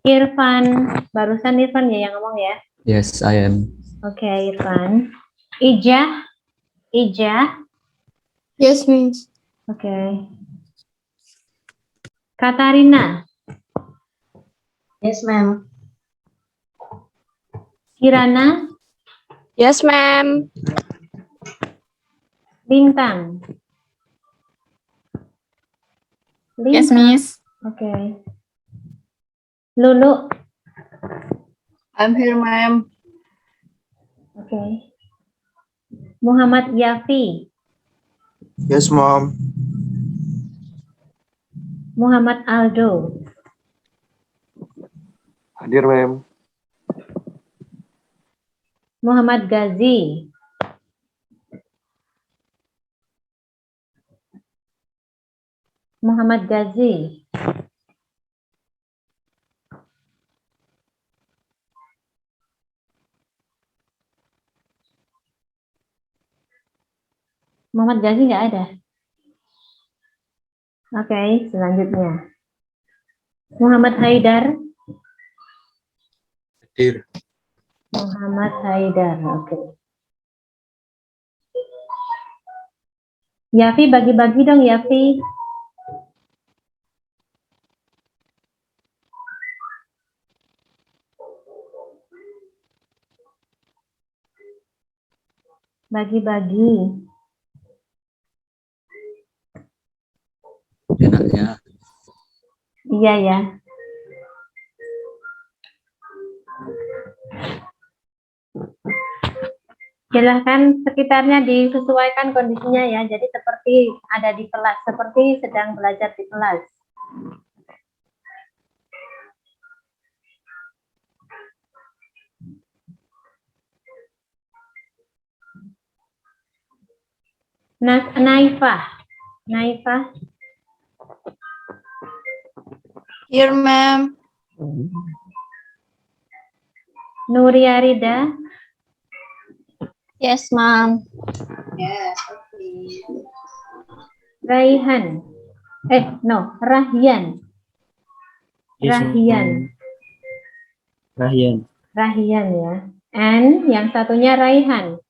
Irfan, barusan Irfan ya yang ngomong ya? Yes, I am. Oke, Irfan. Ijah, Yes, Miss. oke. Katarina, Yes, ma'am. Kirana, Yes, ma'am. Lintang. Yes, Lintang, Miss. oke. Lulu, I'm here, ma'am. oke. Muhammad Yafi, Yes, Mom. Muhammad Aldo, Hadir, ma'am. Muhammad Gazi, Muhammad Gazi, Muhammad Gazi nggak ada. Oke, selanjutnya. Muhammad Haidar, Hadir. Muhammad Haidar, oke. Yafi, bagi-bagi dong, Yafi. Bagi-bagi. Enaknya. Iya ya. Silahkan sekitarnya disesuaikan kondisinya ya. Jadi seperti ada di kelas, seperti sedang belajar di kelas. Naifah. Here, ma'am. Nuria Rida, Yes, ma'am. Yes, okay. Raihan. Rahian. Yes, Rahian. Rahian. Rahian ya. And yang satunya Raihan.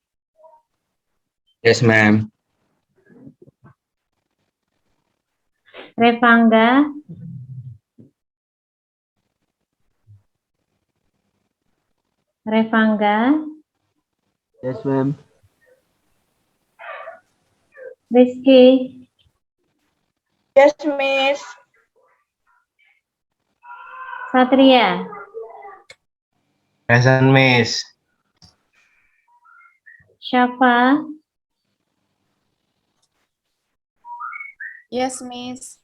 Yes, ma'am. Revangga. Yes, ma'am. Rizky. Yes, Miss. Satria. Present, Miss. Syafa. Yes, Miss.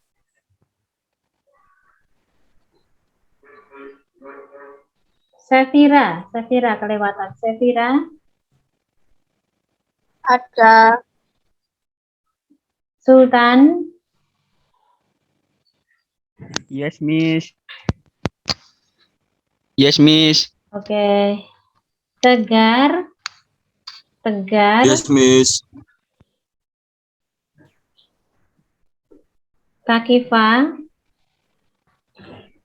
Sefira kelewatan. Sefira. Ada. Sultan. Yes, Miss. Yes, Miss. Oke. Tegar. Yes, Miss. Takifa.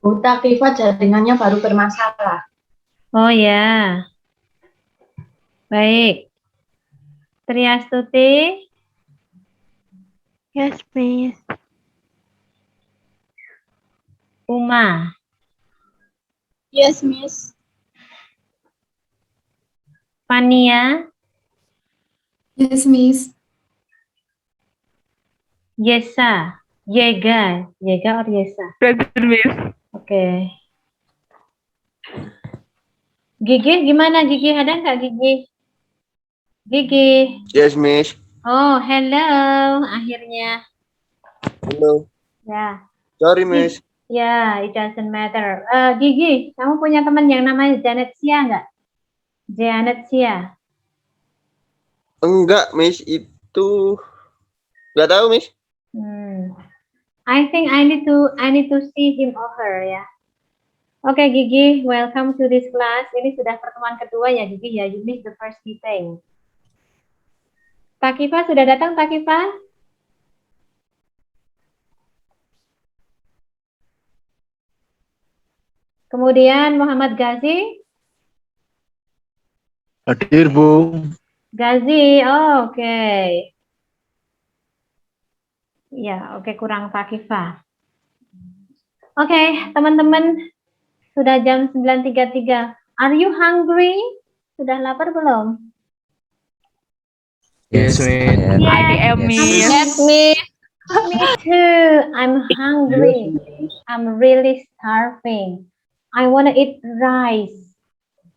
Bu Takifa jaringannya baru bermasalah. Oh ya. Baik. Triastuti. Yes, Miss. Uma. Yes, Miss. Fania. Yes, Miss. Yesa. Yega or Yesa. Present, Miss. Oke. Gigi gimana Gigi? Ada nggak Gigi? Gigi. Yes, Miss. Oh, hello. Akhirnya. Hello. Ya. Sorry, Miss. Ya, it doesn't matter. Gigi, kamu punya teman yang namanya Janet Sia nggak? Janet Sia. Enggak, Miss. Itu nggak tahu, Miss. I think I need to see him or her ya. Oke, Gigi, welcome to this class. Ini sudah pertemuan kedua ya, Gigi ya. You missed the first meeting. Takifa sudah datang, Takifa? Kemudian Muhammad Gazi. Hadir, Bu. Gazi, oh, oke. Ya, oke, kurang Fakifah. Oke, teman-teman, sudah jam 9.33. Are you hungry? Sudah lapar belum? Yes, Miss. Yes, Miss. Yes, Miss. me too. I'm hungry. I'm really starving. I want to eat rice,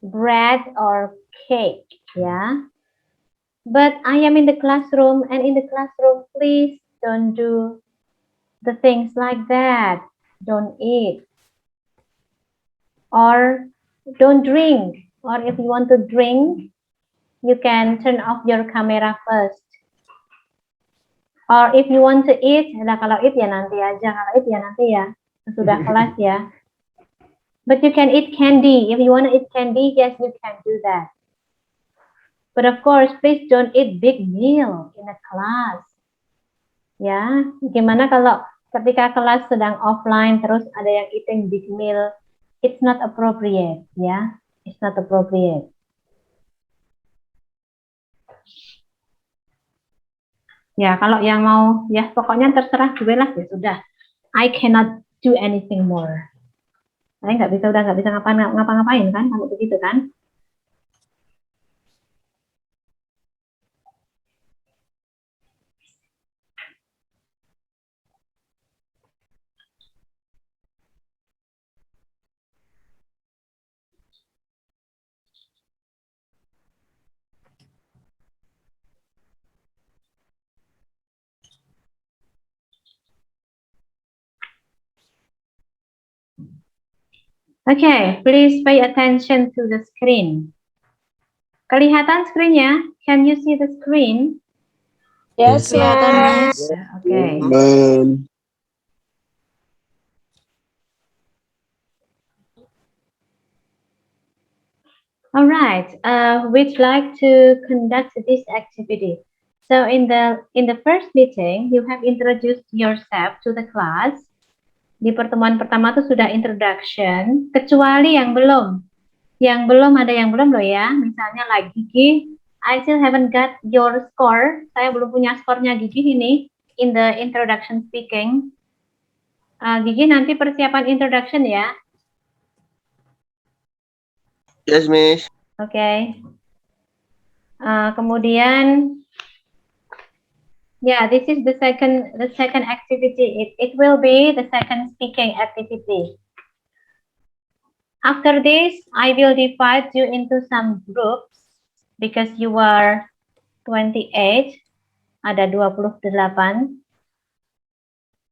bread, or cake. Yeah. But I am in the classroom, and in the classroom, please don't do the things like that. Don't eat. Or don't drink. Or if you want to drink, you can turn off your camera first. Or if you want to eat, nah kalau eat ya nanti aja, kalau eat ya nanti ya, sudah kelas ya. But you can eat candy. If you want to eat candy, yes, you can do that. But of course, please don't eat big meal in a class. Ya, gimana kalau ketika kelas sedang offline terus ada yang eating big meal? It's not appropriate, ya. It's not appropriate. Ya, kalau yang mau, ya pokoknya terserah gue lah, ya sudah. I cannot do anything more. Saya udah nggak bisa ngapa-ngapain kan, kalau begitu kan? Okay, please pay attention to the screen. Kelihatan screen-nya? Can you see the screen? Yes, kelihatan, Miss. Okay. All right. We'd like to conduct this activity. So in the first meeting, you have introduced yourself to the class. Di pertemuan pertama tuh sudah introduction, kecuali yang belum. Yang belum ada yang belum loh ya. Misalnya like Gigi, I still haven't got your score. Saya belum punya skornya Gigi ini in the introduction speaking. Gigi nanti persiapan introduction ya. Yes, Miss. Oke. Kemudian, yeah, this is the second activity. It will be the second speaking activity. After this, I will divide you into some groups because you are 28. Ada 28.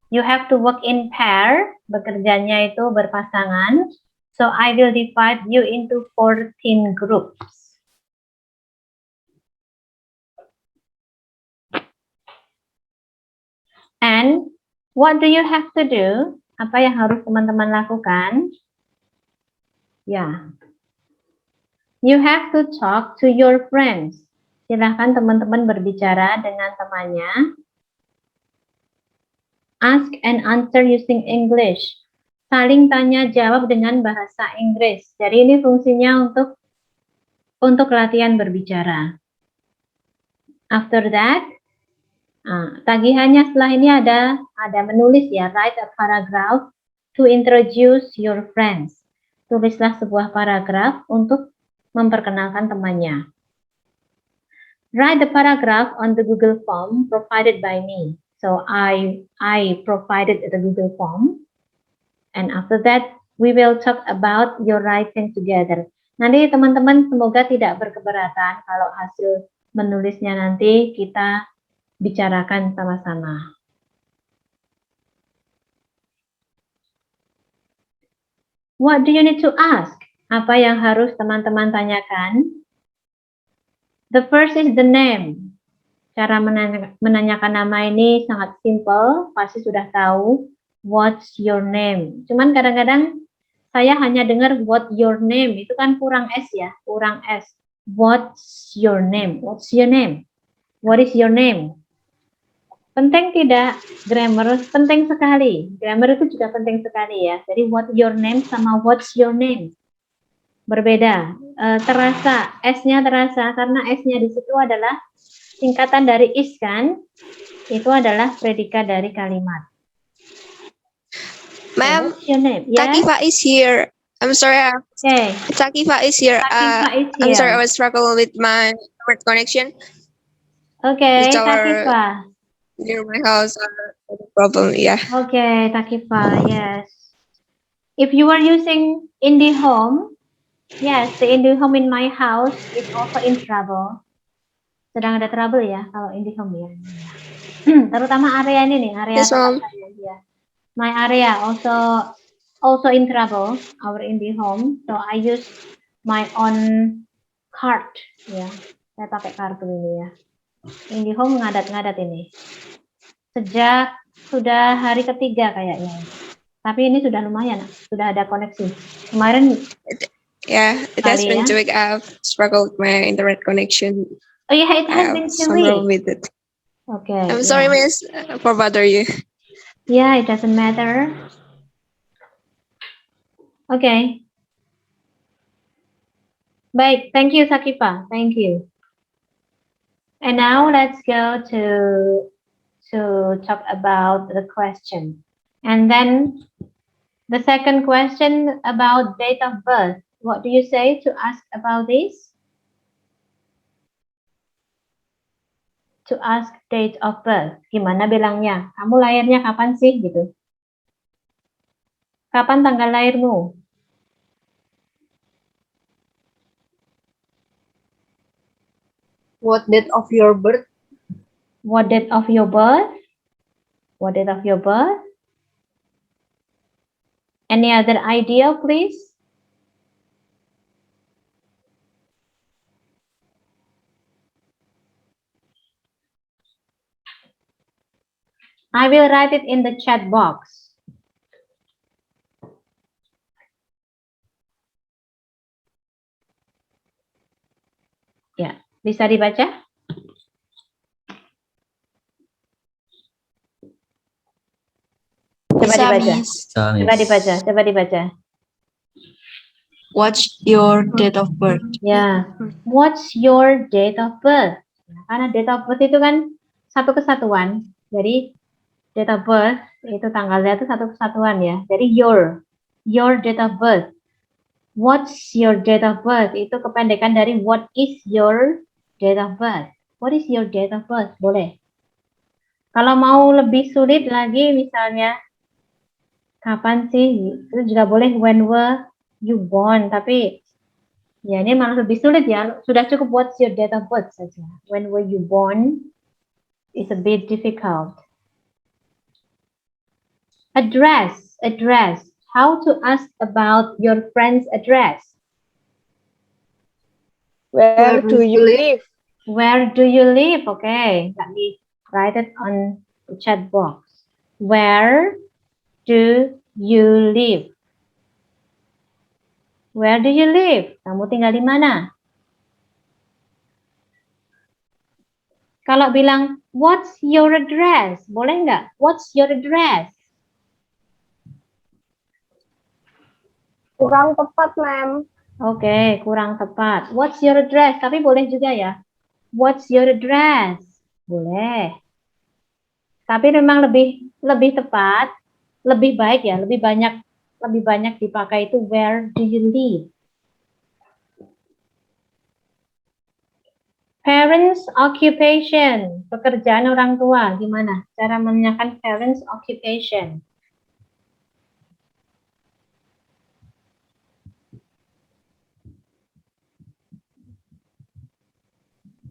You have to work in pair. Bekerjanya itu berpasangan. So I will divide you into 14 groups. And what do you have to do? Apa yang harus teman-teman lakukan? Ya. You have to talk to your friends. Silahkan teman-teman berbicara dengan temannya. Ask and answer using English. Saling tanya jawab dengan bahasa Inggris. Jadi ini fungsinya untuk latihan berbicara. After that, tagihannya setelah ini ada menulis ya, write a paragraph to introduce your friends. Tulislah sebuah paragraf untuk memperkenalkan temannya. Write the paragraph on the Google form provided by me. So I provided the Google form. And after that, we will talk about your writing together. Nanti teman-teman semoga tidak berkeberatan kalau hasil menulisnya nanti kita bicarakan sama-sama. What do you need to ask? Apa yang harus teman-teman tanyakan? The first is the name. Cara menanyakan nama ini sangat simple, pasti sudah tahu. What's your name? Cuman kadang-kadang saya hanya dengar what your name, itu kan kurang S ya, kurang S. What's your name? What's your name? What is your name? Penting tidak? Grammar penting sekali. Grammar itu juga penting sekali ya. Jadi what your name sama what's your name berbeda. Terasa, S-nya terasa karena S-nya di situ adalah singkatan dari is kan? Itu adalah predikat dari kalimat. Ma'am, What's your name? Yes? Takifa is here. I'm sorry. Okay. Takifa is here. Takifa is I'm sorry, I here. was struggling with my internet connection. Okay, It's our- Takifa. Near my house, no problem. Yeah. Okay, Takifa, yes. If you are using IndiHome, yes, the IndiHome in my house is also in trouble. Sedang ada trouble ya kalau IndiHome ya. Terutama area ini nih, area Yes, tempat Mom. saya ya. My area also in trouble, our IndiHome. So I use my own card ya. Saya pakai kartu ini ya. IndiHome ngadat-ngadat ini. Sejak sudah hari ketiga kayaknya. Tapi ini sudah lumayan, sudah ada koneksi. Kemarin Yeah, it has Kali been ya. 2 weeks. I've struggled with my internet connection. oh yeah, it I has have been 2 some problem weeks. with it. Okay. I'm sorry, yeah. Miss, for bother you. Yeah, it doesn't matter. Okay. Baik, thank you Sakifa. Thank you. And now let's go to talk about the question. And then the second question about date of birth. What do you say to ask about this? To ask date of birth. Gimana bilangnya? Kamu lahirnya kapan sih gitu? Kapan tanggal lahirmu? What date of your birth? What date of your birth? What date of your birth? Any other idea, please? I will write it in the chat box. Ya, bisa dibaca? Coba Bisa, dibaca. Miss. Coba dibaca. Coba dibaca. What's your date of birth? Ya, what's your date of birth? Karena date of birth itu kan satu kesatuan. Jadi date of birth itu tanggalnya itu satu kesatuan ya. Jadi your date of birth. What's your date of birth? Itu kependekan dari what is your date of birth. What is your date of birth? Boleh. Kalau mau lebih sulit lagi misalnya kapan sih? Itu juga boleh when were you born. Tapi ya ini malah lebih sulit ya. Sudah cukup what's your date of birth saja. When were you born is a bit difficult. Address. How to ask about your friend's address? Where do you live? Where do you live? Okay, let me write it on the chat box. Where do you live? Where do you live? Kamu tinggal di mana? Kalau bilang, what's your address? Boleh nggak? What's your address? Kurang tepat, ma'am. Oke, kurang tepat. What's your address? Tapi boleh juga ya. What's your address? Boleh. Tapi memang lebih tepat, lebih baik ya, lebih banyak dipakai itu where do you live? Parents occupation, pekerjaan orang tua, gimana? Cara menanyakan parents occupation.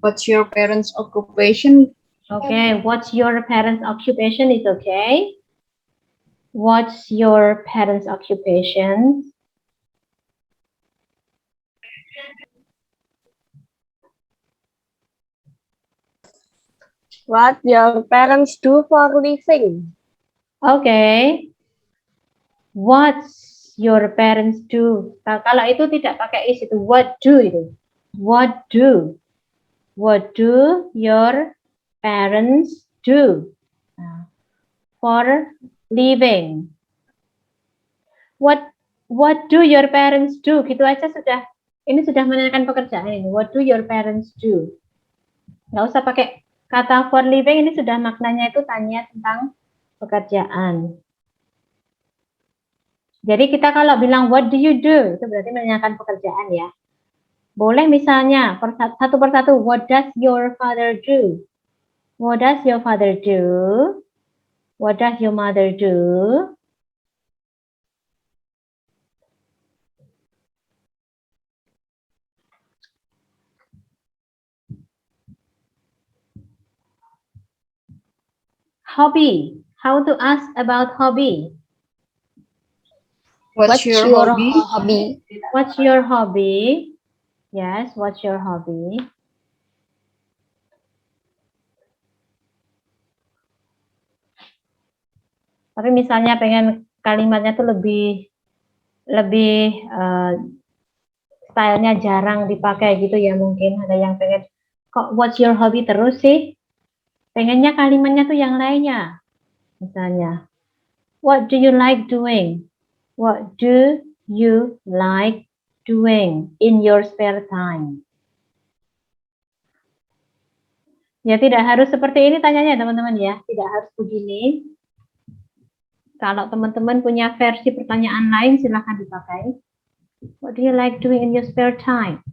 What's your parents' occupation? Okay, what's your parents occupation is okay. What's your parents occupation? What your parents do for living? Okay. What's your parents do? Nah, kalau itu tidak pakai is itu what do itu. What do? What do your parents do? Nah, for living. What do your parents do? Gitu aja sudah. Ini sudah menanyakan pekerjaan ini. What do your parents do? Nggak usah pakai kata for living, ini sudah maknanya itu tanya tentang pekerjaan. Jadi kita kalau bilang what do you do, itu berarti menanyakan pekerjaan ya. Boleh misalnya satu persatu, what does your father do? What does your father do? What does your mother do? Hobby. How to ask about hobby? What's your hobby? hobby? What's your hobby? Yes, what's your hobby? Tapi misalnya pengen kalimatnya tuh lebih stylenya jarang dipakai gitu ya, mungkin ada yang pengen kok what's your hobby terus sih? Pengennya kalimatnya tuh yang lainnya. Misalnya, what do you like doing? What do you like doing in your spare time? Ya, tidak harus seperti ini tanyanya teman-teman ya, tidak harus begini. Kalau teman-teman punya versi pertanyaan lain silahkan dipakai. What do you like doing in your spare time?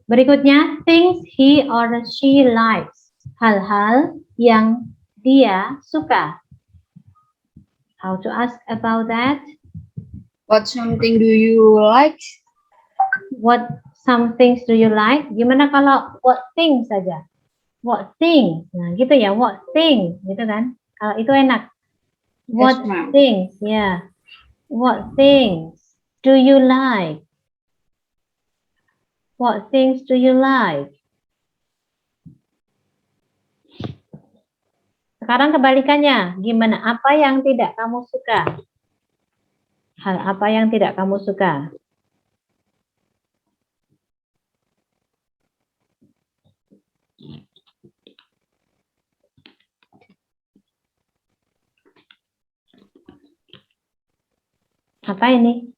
Berikutnya, things he or she likes. Hal-hal yang dia suka. How to ask about that? What something do you like? What some things do you like? Gimana kalau what things saja? What things? Nah, gitu ya, what things, gitu kan? Kalau itu enak. What ma'am. things? Ya. Yeah. What things do you like? What things do you like? Sekarang kebalikannya, gimana? Apa yang tidak kamu suka? Hal apa yang tidak kamu suka? Apa ini?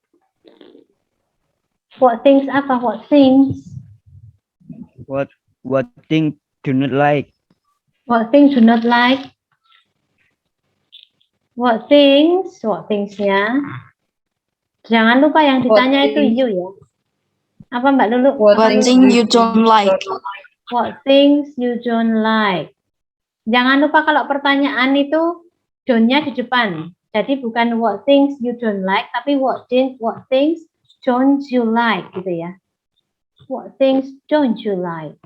What things apa? What things? What thing do not like? What things do not like? What things? What things-nya? Jangan lupa yang ditanya itu things? you ya. Apa Mbak Lulu? What thing you don't like? What things you don't like? Jangan lupa kalau pertanyaan itu don't-nya di depan. Jadi bukan what things you don't like, tapi what things don't you like gitu ya. What things don't you like?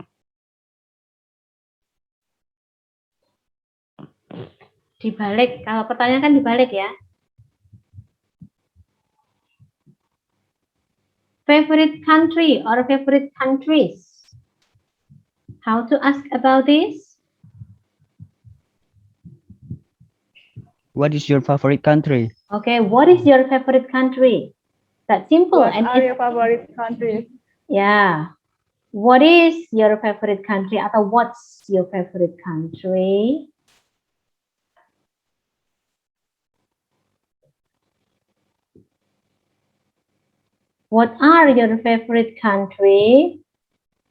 Dibalik, kalau pertanyaan kan dibalik ya. Favorite country or favorite countries? How to ask about this? What is your favorite country? Okay, what is your favorite country? That's simple. What and are your favorite countries? yeah. What is your favorite country atau what's your favorite country? What are your favorite country?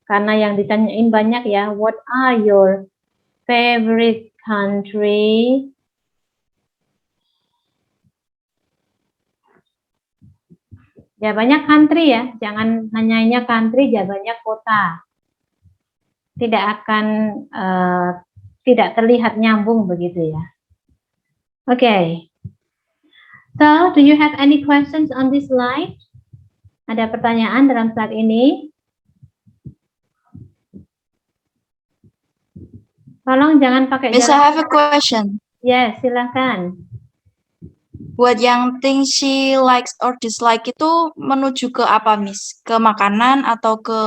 Karena yang ditanyain banyak ya. What are your favorite country? Ya banyak country ya. Jangan nanyainnya country, jawabannya kota. Tidak akan tidak terlihat nyambung begitu ya. Okay. So, do you have any questions on this slide? Ada pertanyaan dalam slide ini? Tolong jangan pakai Miss, I have a question. Yes, silakan. Buat yang things she likes or dislike itu menuju ke apa, Miss? Ke makanan atau ke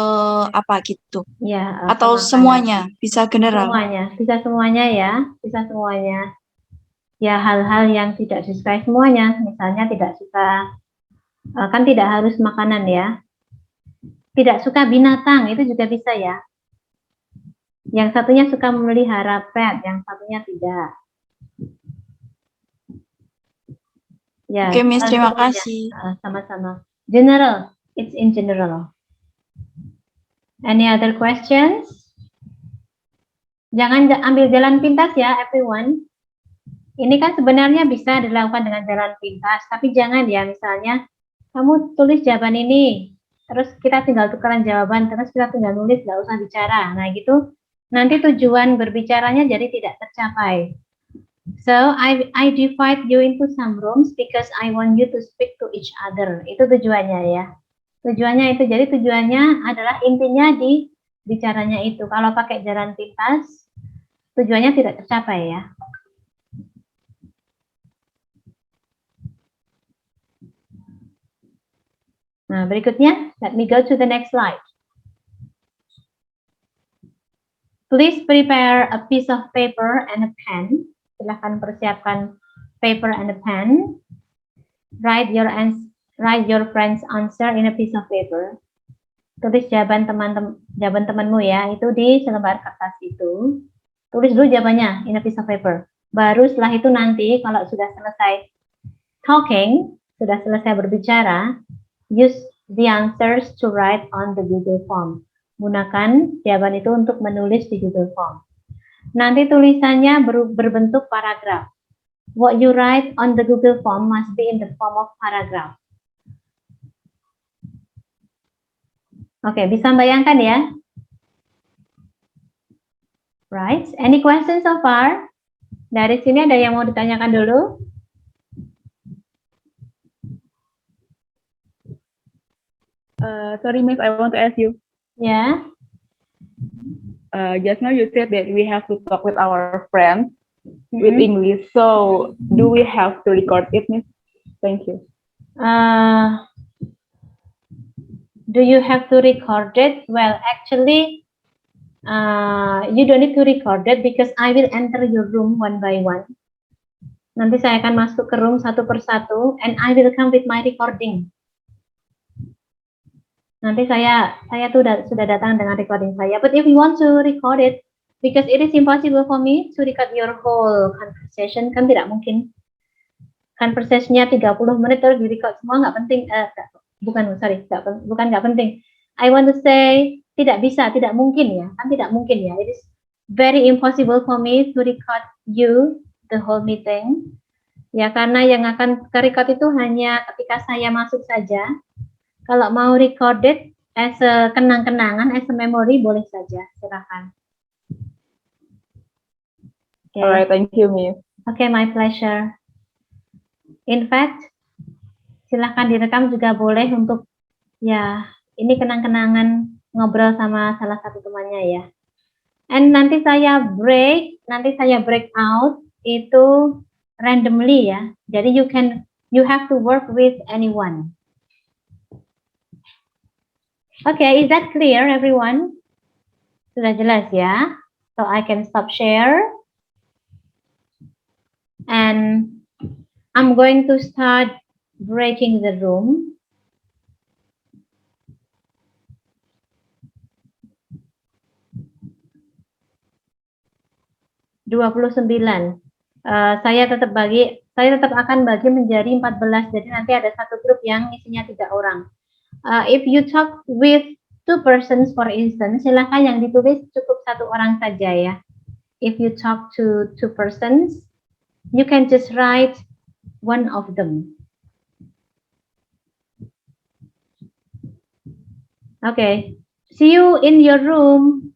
apa gitu? Ya, Atau makanan. semuanya? Bisa general? Semuanya, bisa semuanya ya, bisa semuanya. Ya, hal-hal yang tidak disukai semuanya. Misalnya tidak suka, kan tidak harus makanan ya. Tidak suka binatang, itu juga bisa ya. Yang satunya suka memelihara pet, yang satunya tidak. Ya, Oke, Miss, terima semuanya. kasih. Sama-sama. General, it's in general. Any other questions? Jangan ambil jalan pintas ya, everyone. Ini kan sebenarnya bisa dilakukan dengan jalan pintas, tapi jangan ya, misalnya kamu tulis jawaban ini, terus kita tinggal tukeran jawaban, terus kita tinggal nulis, nggak usah bicara. Nah gitu, nanti tujuan berbicaranya jadi tidak tercapai. So I divide you into some rooms because I want you to speak to each other. Itu tujuannya ya. Tujuannya itu, jadi tujuannya adalah intinya di bicaranya itu. Kalau pakai jalan pintas, tujuannya tidak tercapai ya. Nah, berikutnya, let me go to the next slide. Please prepare a piece of paper and a pen. Silahkan persiapkan paper and a pen. Write your friend's answer in a piece of paper. Tulis jawaban temanmu ya, itu di selembar kertas itu. Tulis dulu jawabannya in a piece of paper. Baru setelah itu nanti kalau sudah selesai talking, sudah selesai berbicara, use the answers to write on the Google Form. Gunakan jawaban itu untuk menulis di Google Form. Nanti tulisannya berbentuk paragraf. What you write on the Google Form must be in the form of paragraph. Oke, bisa bayangkan ya? Right, any questions so far? Dari sini ada yang mau ditanyakan dulu? Sorry, Miss, I want to ask you. Ya. Just now you said that we have to talk with our friends with English. So, do we have to record it, Miss? Thank you. Do you have to record it? Well, actually, you don't need to record it because I will enter your room one by one. Nanti saya akan masuk ke room satu persatu, and I will come with my recording. Nanti saya tuh sudah datang dengan recording saya. But if you want to record it, because it is impossible for me to record your whole conversation, kan tidak mungkin. Conversation-nya 30 menit terus di record semua, nggak penting. Bukan nggak penting. I want to say tidak bisa, tidak mungkin ya, kan tidak mungkin ya. It is very impossible for me to record you the whole meeting. Ya, karena yang akan ke-record itu hanya ketika saya masuk saja. Kalau mau recorded as a kenang-kenangan, as a memory, boleh saja, silakan. Okay. Alright, thank you, Miss. Okay, my pleasure. In fact, silakan direkam juga boleh untuk, ya, ini kenang-kenangan ngobrol sama salah satu temannya ya. And nanti saya break out itu randomly ya. Jadi you have to work with anyone. Okay, is that clear, everyone? Sudah jelas ya? So I can stop share. And I'm going to start breaking the room. Saya tetap akan bagi menjadi 14. Jadi nanti ada satu grup yang isinya 3 orang. If you talk with 2 persons, for instance, silakan yang ditulis cukup 1 orang saja ya. If you talk to 2 persons, you can just write one of them. Okay, see you in your room.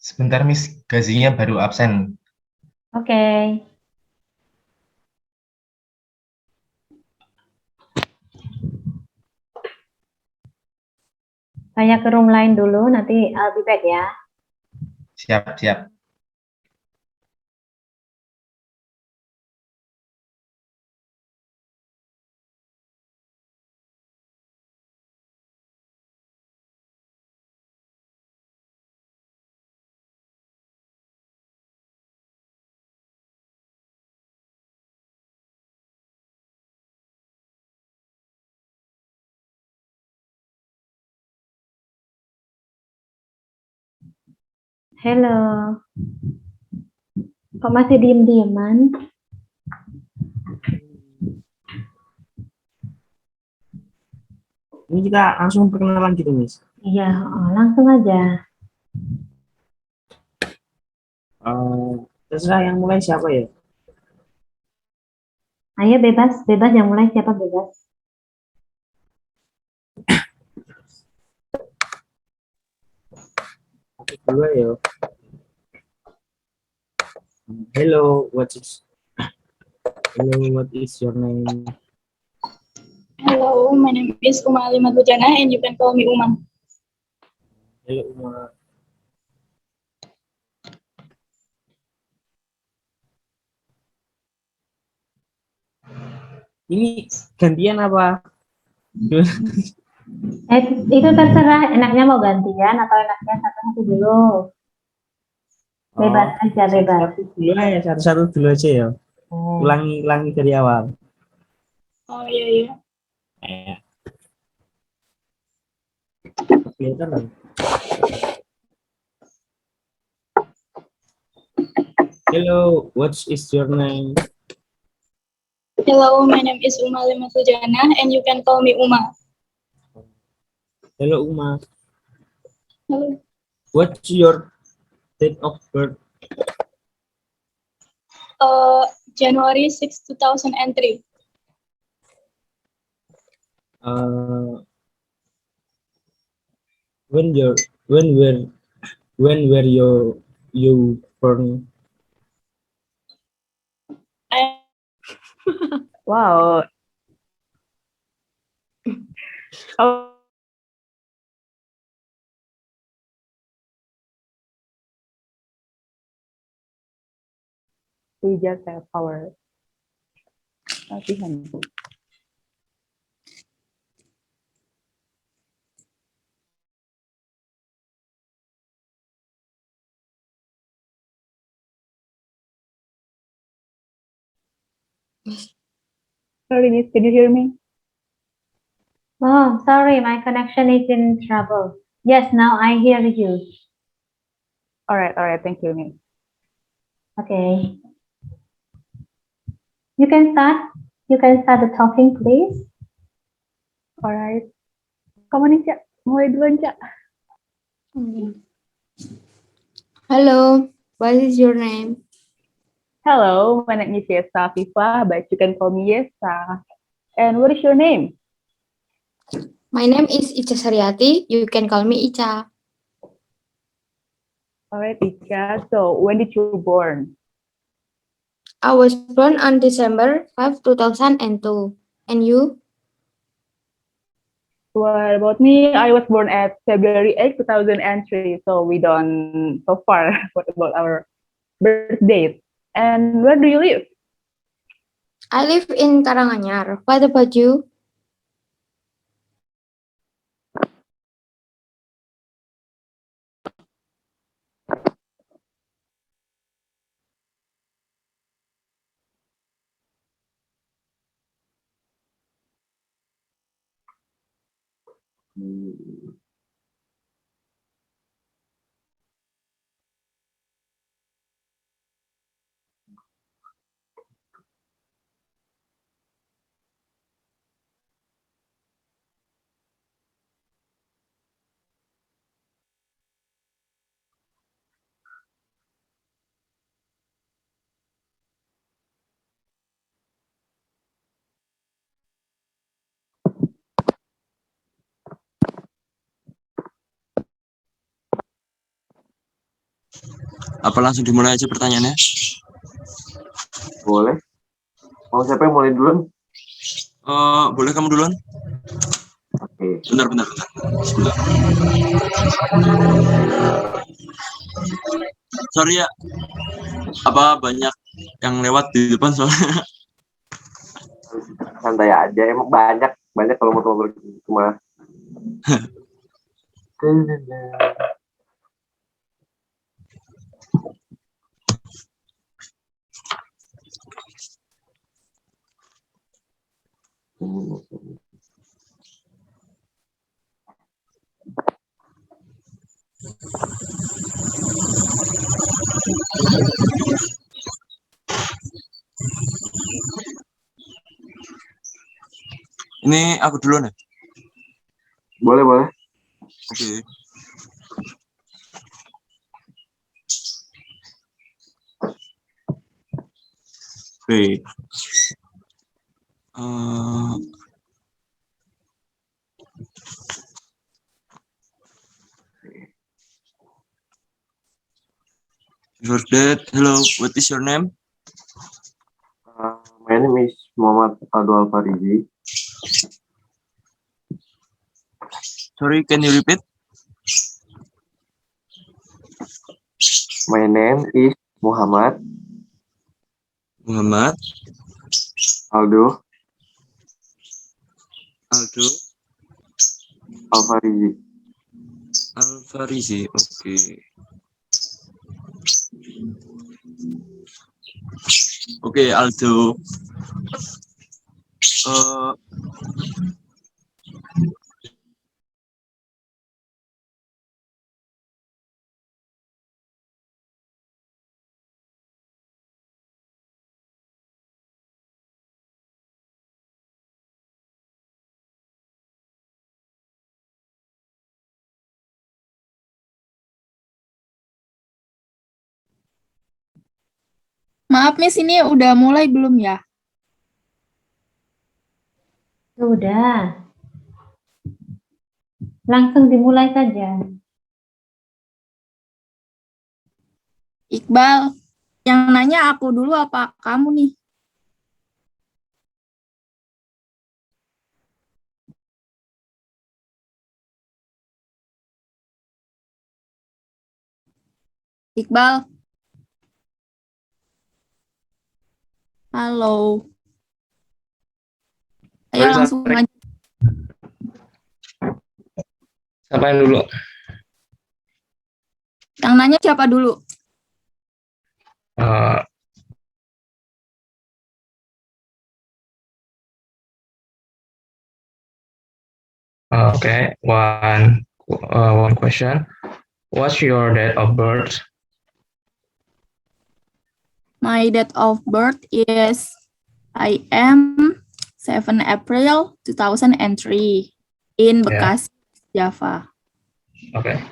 Sebentar, Miss. Gazinya baru absen. Oke. Saya ke room lain dulu, nanti I'll be back ya. Siap, siap. Halo. Kok masih diem-dieman? Ini kita langsung perkenalan gitu, Miss. Iya, langsung aja. Terserah yang mulai siapa ya? Ayo bebas, bebas yang mulai siapa bebas. Aku dulu ya. Hello, what is your name? Hello, my name is Uma Alimatujana and you can call me Uma. Hello, Uma. Ini gantian apa? Itu terserah, enaknya mau gantian atau enaknya satu-satu dulu. Bebas aja, bebas. Satu dulu ya, satu-satu dulu aja ya. Ulangi dari awal. Oh iya iya. Kelihatan kan? Hello, what is your name? Hello, my name is Uma Alimatujana and you can call me Uma. Hello, Uma. Hello. What's your date of birth? January 6, 2003. When were you born? Wow. Oh, we just have our latihan. Sorry, Miss, can you hear me? Oh, sorry, my connection is in trouble. Yes, now I hear you. All right, thank you, Miss. Okay. You can start. You can start the talking, please. All right. Kamu nih, Cak. Mulai duluan, Cak. Hello, what is your name? Hello, my name is Yesa Fifa, but you can call me Yesa. And what is your name? My name is Ica Sariati. You can call me Ica. All right, Ica. So, when did you born? I was born on December 5, 2002. And you? What about me? I was born at February 8, 2003. So, we done so far. What about our birth date? And where do you live? I live in Karanganyar. What about you? Apa langsung dimulai aja pertanyaannya? Boleh. Mau siapa yang mulai duluan? Boleh kamu duluan? Oke. Bentar. Sebentar. Sorry ya. Apa banyak yang lewat di depan soalnya? Santai aja, emang banyak kalau motor cuma. Ini aku duluan ya? Boleh. Oke. Oke. Before that, hello, what is your name? My name is Muhammad Aldo Alfarizi. Sorry, can you repeat? My name is Muhammad Aldo Alfarizi. Oke. Oke, Aldo. Maaf, Miss, ini udah mulai belum ya? Sudah. Langsung dimulai saja. Iqbal, yang nanya aku dulu apa kamu nih? Iqbal. Halo. Ayo langsung aja. Siapa yang dulu? Yang nanya siapa dulu? Okay, one question. What's your date of birth? My date of birth is I am 7 April 2003 in Bekasi, Java. Okay.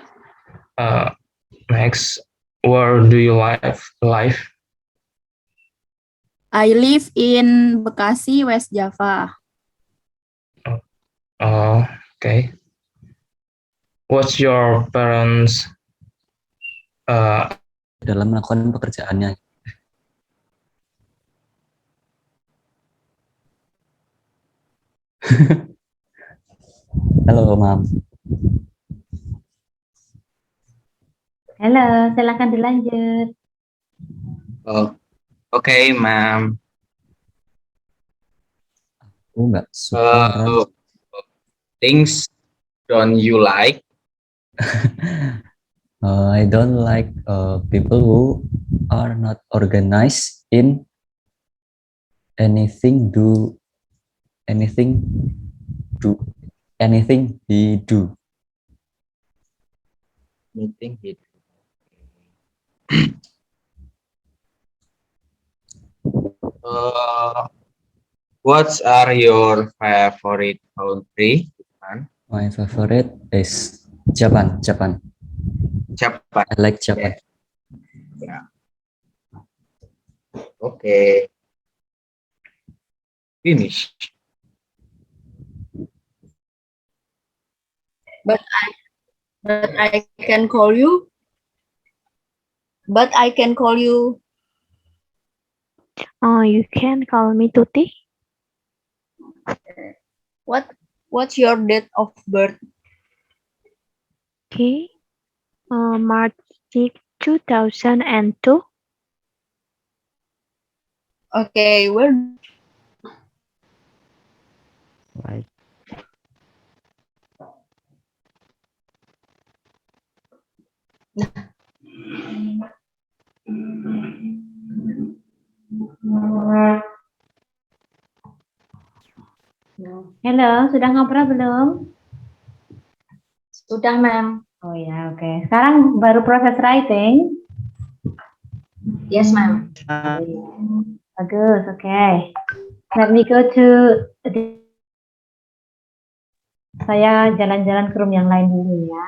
Next, where do you live? I live in Bekasi, West Java. Okay. What's your parents dalam melakukan pekerjaannya? Halo, Mam. Halo, silakan dilanjut. Okay, ma'am. Aku nggak suka Things don't you like? I don't like people who are not organized in anything he do. What are your favorite country? My favorite is Japan. Japan. I like Japan. Yeah. Okay. Finish. But I can call you. but I can call you. You can call me Tuti. What's your date of birth? Okay. March 6, 2002. Okay, where? Like Halo, sudah ngobrol belum? Sudah, ma'am. Oh ya, oke. Sekarang baru proses writing. Yes, ma'am. Bagus, oke. Let me go to saya jalan-jalan ke room yang lain dulu ya.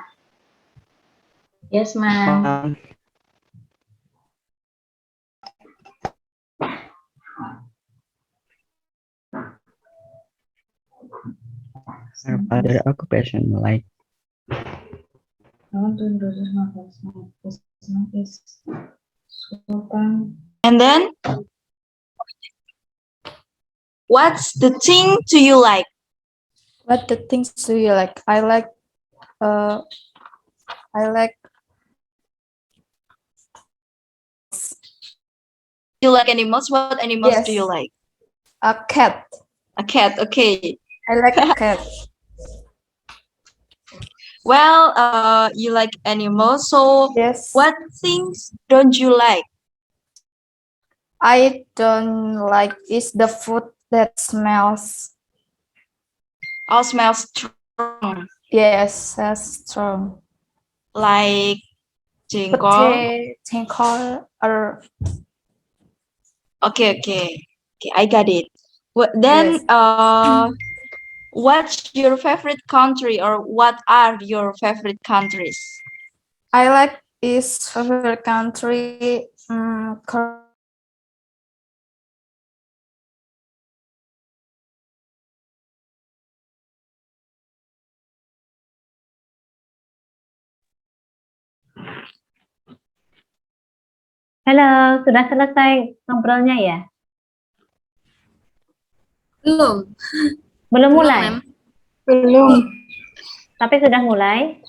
Yes, ma'am. other occupation like And then, what's the thing do you like? What the things do you like? I like You like animals? What animals do you Yes. like? a cat. A cat. Okay. I like a cat. Well, you like animals. So, Yes. what things don't you like? I don't like is the food that smells. All smells strong, Yes, that's strong. like jengkol. Tinkle or Okay, I got it. Then, yes. what's your favorite country, or what are your favorite countries? I like is favorite country. Halo, sudah selesai ngobrolnya ya? Belum. Belum mulai? Ma'am. Belum. Tapi sudah mulai?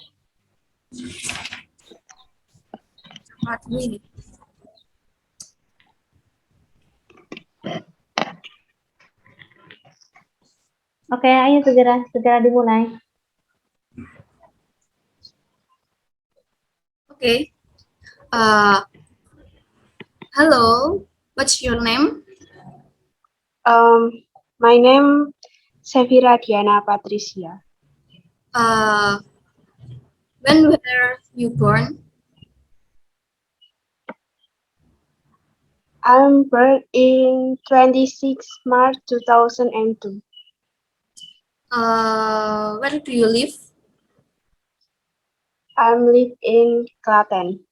Oke, ayo segera dimulai. Okay. Hello. What's your name? My name Sevira Diana Patricia. When were you born? I'm born in 26 March 2002. Where do you live? I live in Klaten.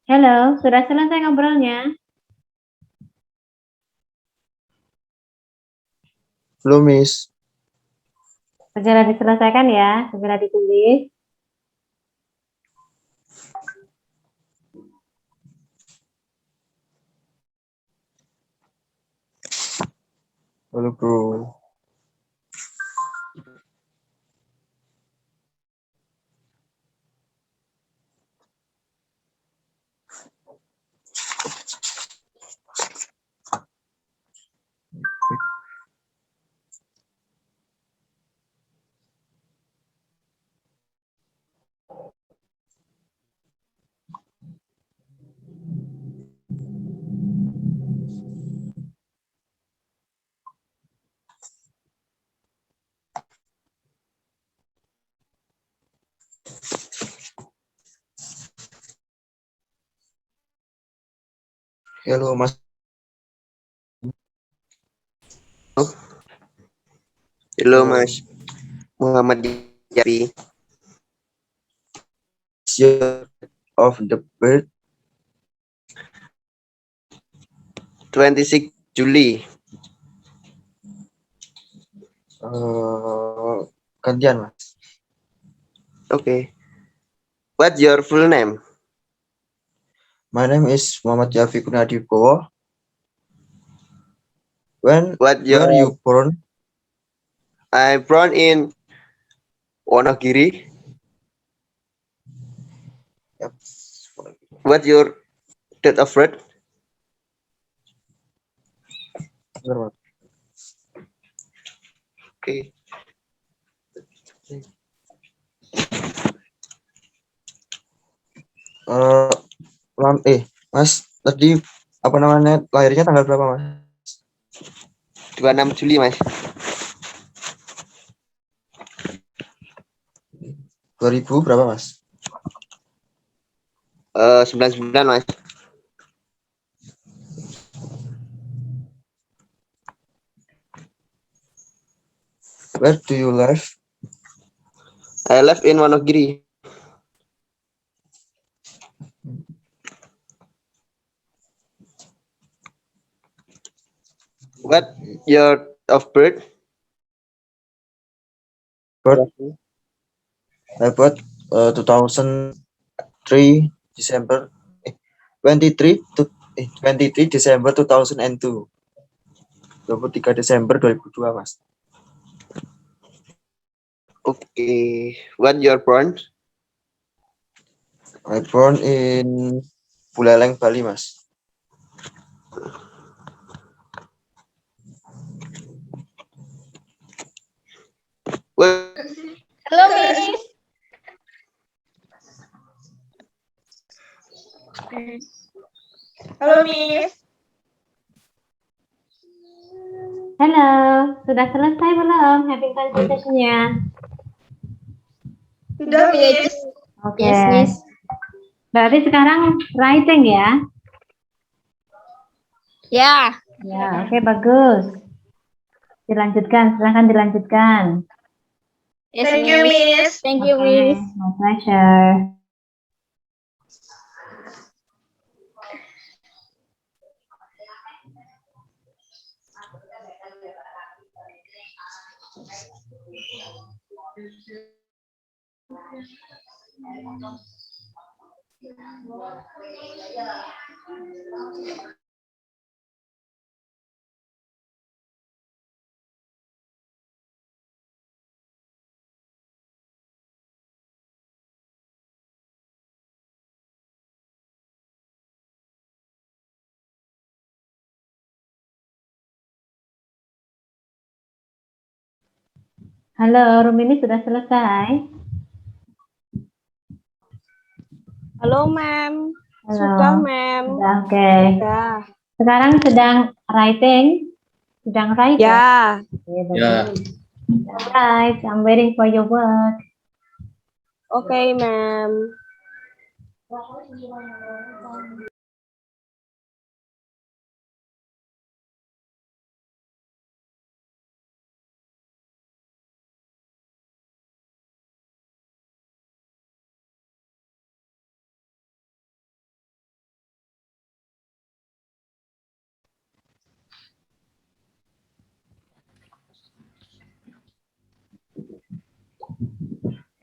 Halo, sudah selesai ngobrolnya? Belum, Miss. Segera diselesaikan ya, segera ditulis. Halo, bro. Halo, Mas. Halo, Mas. Muhammad Yafi. Year of the birth 26 Juli. Gantian, Mas. Okay. What's your full name? My name is Muhammad Yafi Kunadipo. When What were your you born? I'm born in Wonogiri. Yep. What's your date of birth? Bentar, Mas. Okay. Mas, tadi apa namanya lahirnya tanggal berapa, Mas? 26 Juli, Mas. 2000 berapa, Mas? 99, Mas. Where do you live? I live in Wonogiri. What year of birth? I bought 2003 December 23 to 23 December 2002. 23 Desember 2002, Mas. Okay. What year born? I born in Buleleng, Bali, Mas. What Hello, Miss. Halo, Miss. Halo, sudah selesai belum having conversation-nya? Sudah, Miss. Oke. Yes, Miss. Berarti sekarang writing ya? Ya. Ya, oke, bagus. Dilanjutkan, silahkan dilanjutkan. Yes, Thank you, Miss. Thank you, Oke, Miss. my pleasure. Halo, Rumini sudah selesai? Halo, Ma'am. Halo. Sudah, Ma'am. Sudah, oke. Ya. Sekarang sedang writing? Sedang writing? Ya. Oke, Ya. bagus. Alright, I'm waiting for your work. Oke, Ma'am.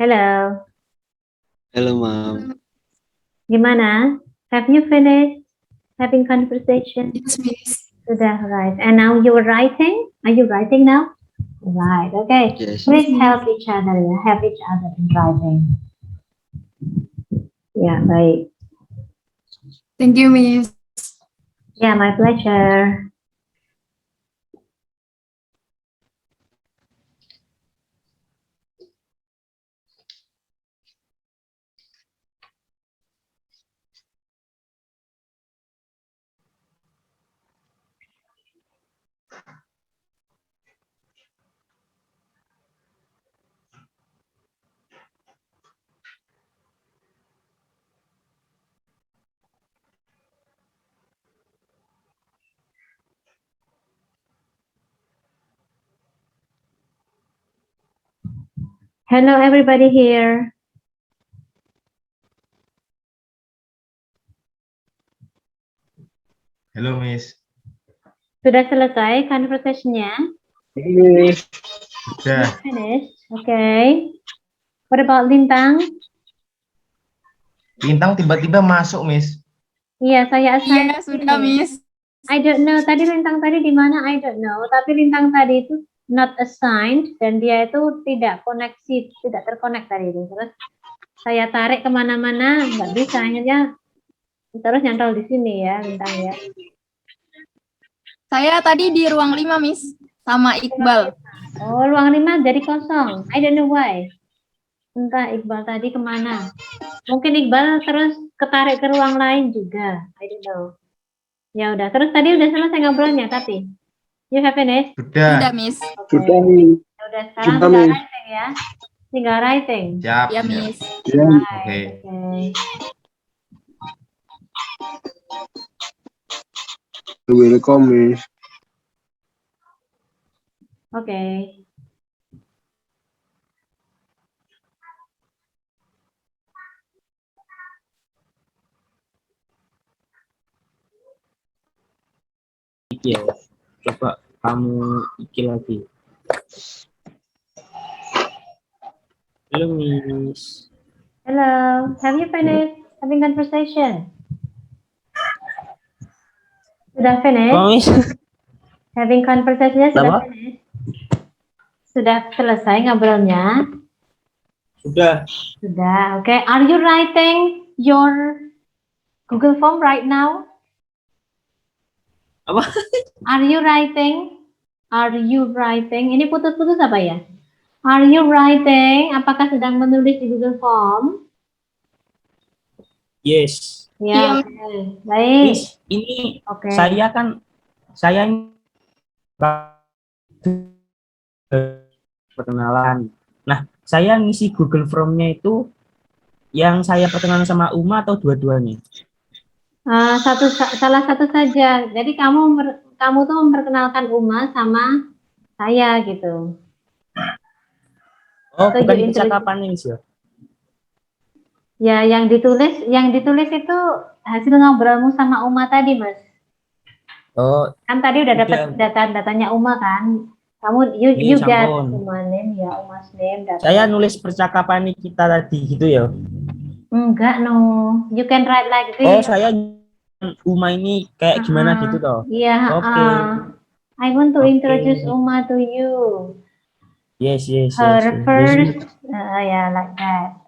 Hello. Hello, Mom. Gimana? Have you finished having conversation? Yes, Miss. Sudah, right. And now you are writing? Are you writing now? Right, okay. Yes. Please help each other, ya. Help each other in writing. Ya, baik. Thank you, Miss. Ya, my pleasure. Hello everybody here. Hello, Miss. Sudah selesai conversation-nya? Miss. Sudah. Finished. Okay. What about Lintang? Lintang tiba-tiba masuk, Miss. Iya, saya assign. Iya, sudah, Miss. I don't know. Tadi Lintang tadi di mana? I don't know. Tapi Lintang tadi itu not assigned dan dia itu tidak koneksi, tidak terkonek tadi itu. Terus saya tarik kemana-mana, nggak bisa. Akhirnya terus nyantol di sini ya, Lintang ya. Saya tadi di ruang 5, Miss. Sama Iqbal. Oh, ruang 5 jadi kosong. I don't know why. Entah Iqbal tadi kemana. Mungkin Iqbal terus ketarik ke ruang lain juga. I don't know. Ya udah. Terus tadi udah selesai ngobrolnya tapi. You have finished? Sudah. Sudah, Miss. Okay. Sudah, Miss. Ya udah sekarang Sudah, tinggal Miss. writing ya. Tinggal writing. Siap. Ya, siap. Miss. Oke. Welcome, Miss. Oke. Iki ya. Coba kamu iki lagi. Halo, Miss. Hello. Have you finished having conversation? Sudah finish? Oh, Miss. Having conversation sudah Apa? finish? Sudah selesai ngobrolnya? Sudah. Sudah. Okay. Are you writing your Google Form right now? Apa? Are you writing? Are you writing? Ini putus-putus apa ya? Are you writing? Apakah sedang menulis di Google Form? Yes. Ya, oke. Baik. Miss, ini Oke. saya perkenalan. Nah, saya ngisi Google Form-nya itu yang saya perkenalan sama Uma atau dua-duanya? Salah satu saja. Jadi kamu tuh memperkenalkan Uma sama saya gitu. Oh, So, bukan you percakapan ini, Miss ya? Ya, yang ditulis itu hasil ngobrolmu sama Uma tadi, Mas. Oh, Kan tadi udah dapat datanya Uma kan? Kamu you Ini get sampun. Uma name ya, Uma's name. Saya nulis percakapan kita tadi gitu ya. Enggak, no. You can write like this. Oh, saya Uma ini kayak gimana gitu toh? Iya, Oke. I want to Oke. introduce Uma to you. Yes. Her first, yeah, like that.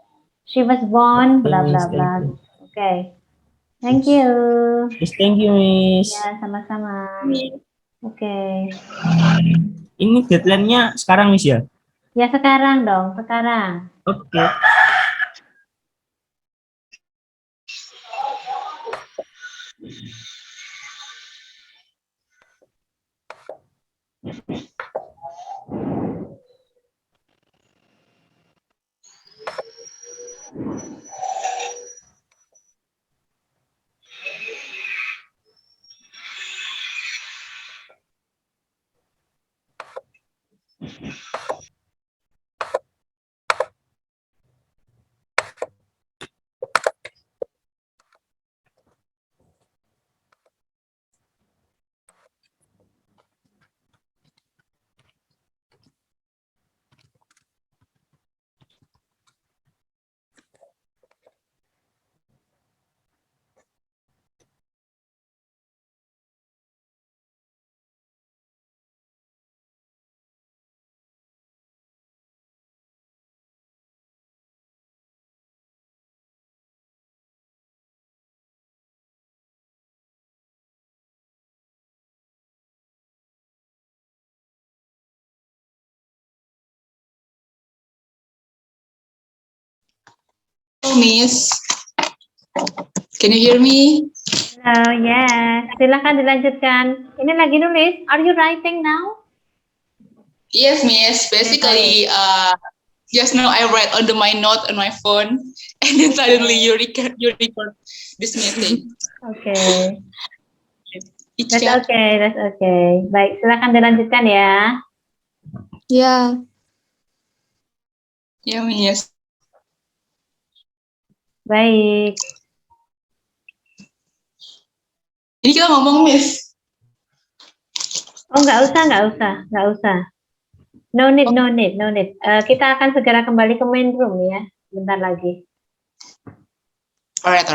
She was born, Okay, blah blah Miss, blah. thank you. Okay. Thank you. Yes, thank you, Miss. Ya, sama-sama. Oke. Ini deadline-nya sekarang, Miss ya? Ya sekarang dong, sekarang. Oke. Miss, can you hear me? Oh yes, silakan dilanjutkan. Ini lagi nulis. Are you writing now? Yes, Miss. Basically, just now I write on my note on my phone, and then suddenly you record this meeting. Okay. That's okay, that's okay. Baik, silakan dilanjutkan ya. Ya. Ya, Miss. Baik. Ini kita ngomong, Miss. Oh, nggak usah. No need. Kita akan segera kembali ke main room ya, bentar lagi. Alright.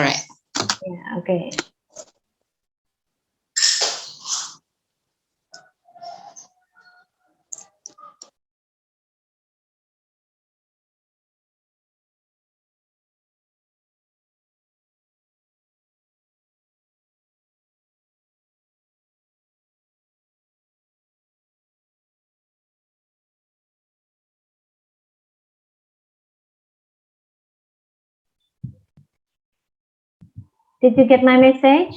Ya, oke. Did you get my message?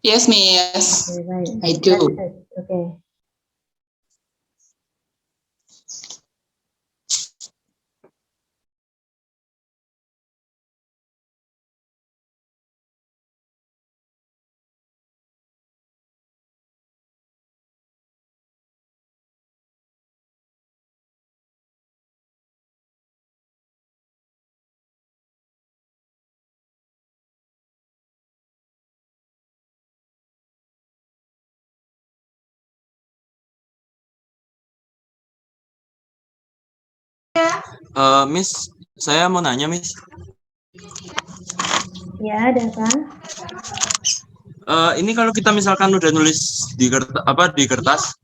Yes, Miss. Okay, right. I do. That's it. Okay. Miss, saya mau nanya, Miss. Ya, ada kan? Ini kalau kita misalkan udah nulis di kertas,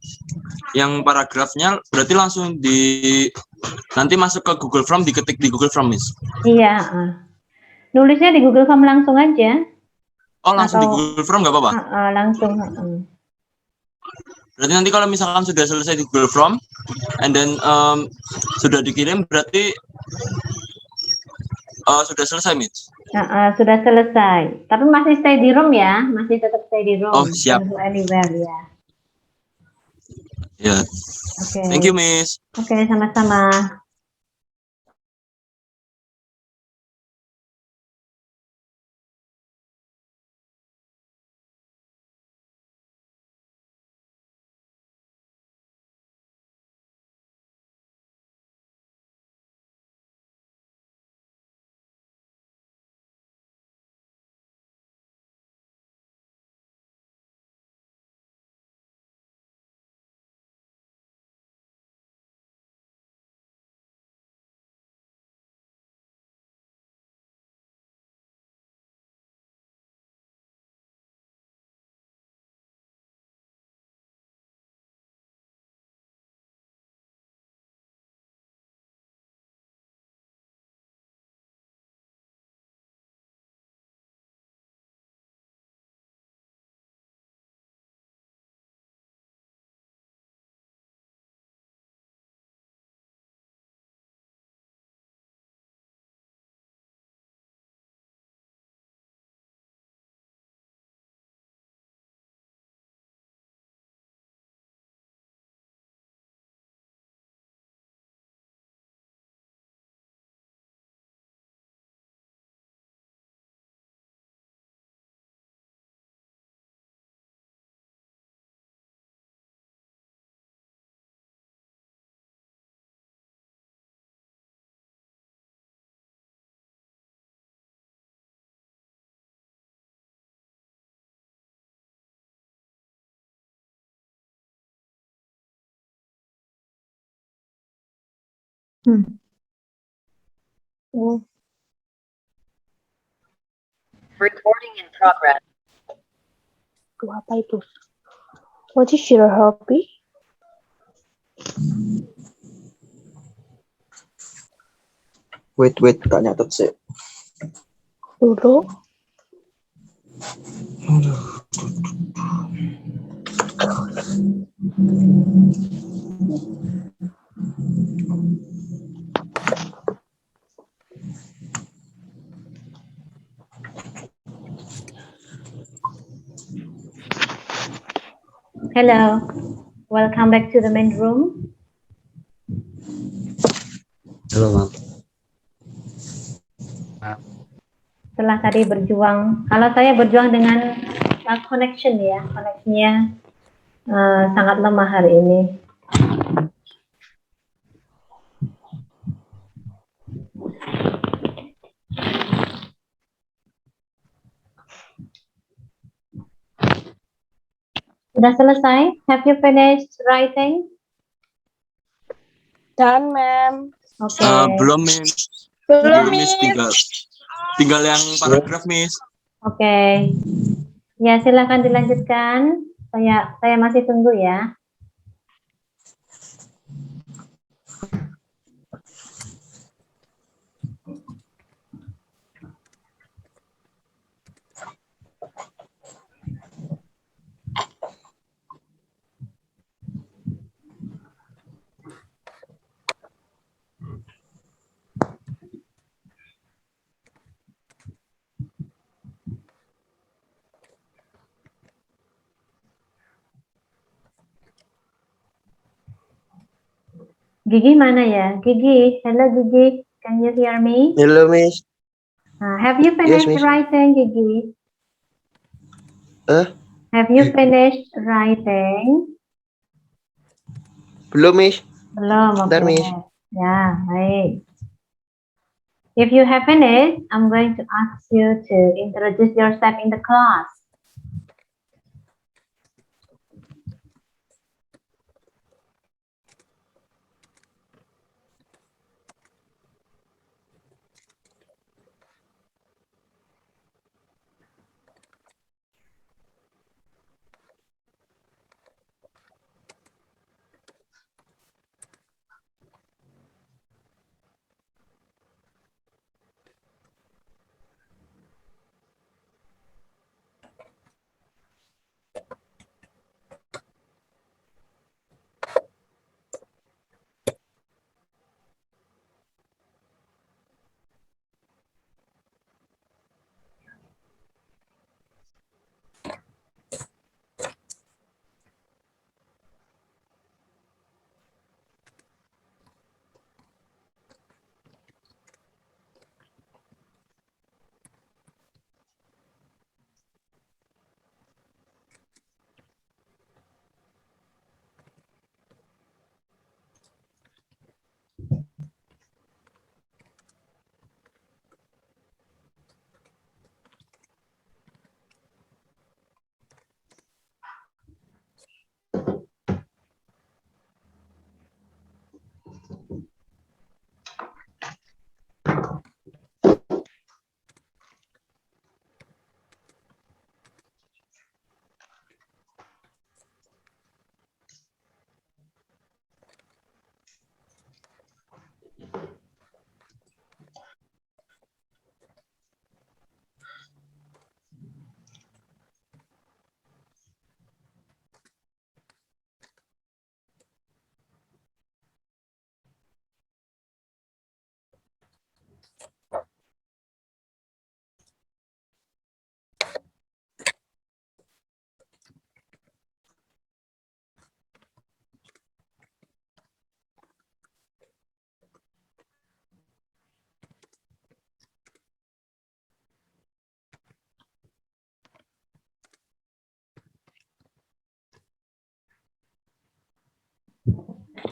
yang paragrafnya berarti langsung nanti masuk ke Google Form, diketik di Google Form, Miss. Iya. Nulisnya di Google Form langsung aja. Oh, langsung di Google Form nggak apa-apa? Langsung. Berarti nanti kalau misalkan sudah selesai di Google Form, and then sudah dikirim, berarti sudah selesai, Miss. Sudah selesai. Tapi masih stay di room ya, masih tetap stay di room. Oh, siap. Don't go anywhere ya. Ya. Oke. Thank you, Miss. Oke, sama-sama. Recording in progress. Tuh, apa itu? What is your hobby? Wait, tak nyatet sih. Dulu. Hello, welcome back to the main room. Halo, Ma'am. Setelah tadi berjuang, kalau saya berjuang dengan connection ya, koneksinya sangat lemah hari ini. Sudah selesai? Have you finished writing? Done, ma'am. Oke. Belum, Miss. Belum, Miss. Tinggal yang paragraf, Miss. Oke. Ya, silakan dilanjutkan. Saya masih tunggu ya. Gigi mana ya? Gigi, hello Gigi, can you hear me? Hello, Miss. Have you finished Miss. writing, Gigi? Eh? Have you finished writing? Belum, Miss. Belum, oke. Bentar, Miss. Ya, baik. If you have finished, I'm going to ask you to introduce yourself in the class.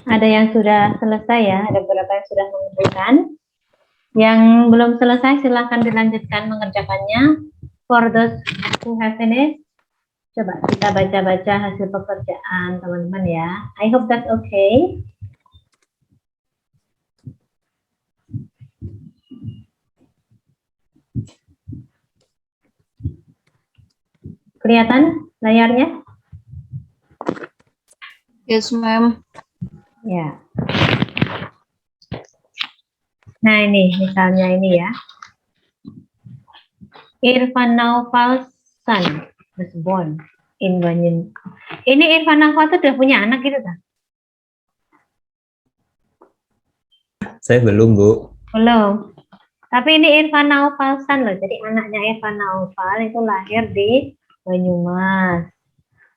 Ada yang sudah selesai ya, ada beberapa yang sudah mengumpulkan. Yang belum selesai silahkan dilanjutkan mengerjakannya. For those who have finished, coba kita baca-baca hasil pekerjaan teman-teman ya. I hope that's okay. Kelihatan layarnya? Yes, ma'am. Ya. Nah ini, misalnya ini ya. Irfan Naufal son was born in Banyu. Ini Irfan Naufal tuh udah punya anak gitu kan? Saya belum, Bu. Belum. Tapi ini Irfan Naufal son loh. Jadi anaknya Irfan Naufal itu lahir di Banyumas.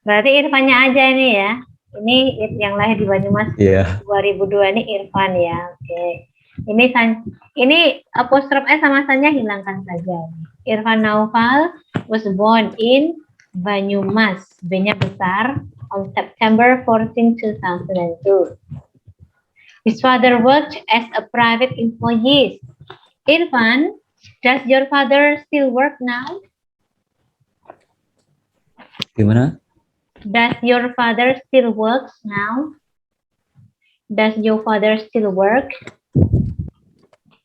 Berarti Irfannya aja ini ya. Ini yang lahir di Banyumas 2002 ini Irfan ya. Oke. Ini apostrof S sama Sanya hilangkan saja. Irfan Naufal was born in Banyumas. B-nya besar on September 14, 2002. His father worked as a private employee. Irfan, does your father still work now? Gimana? Does your father still work now? Does your father still work?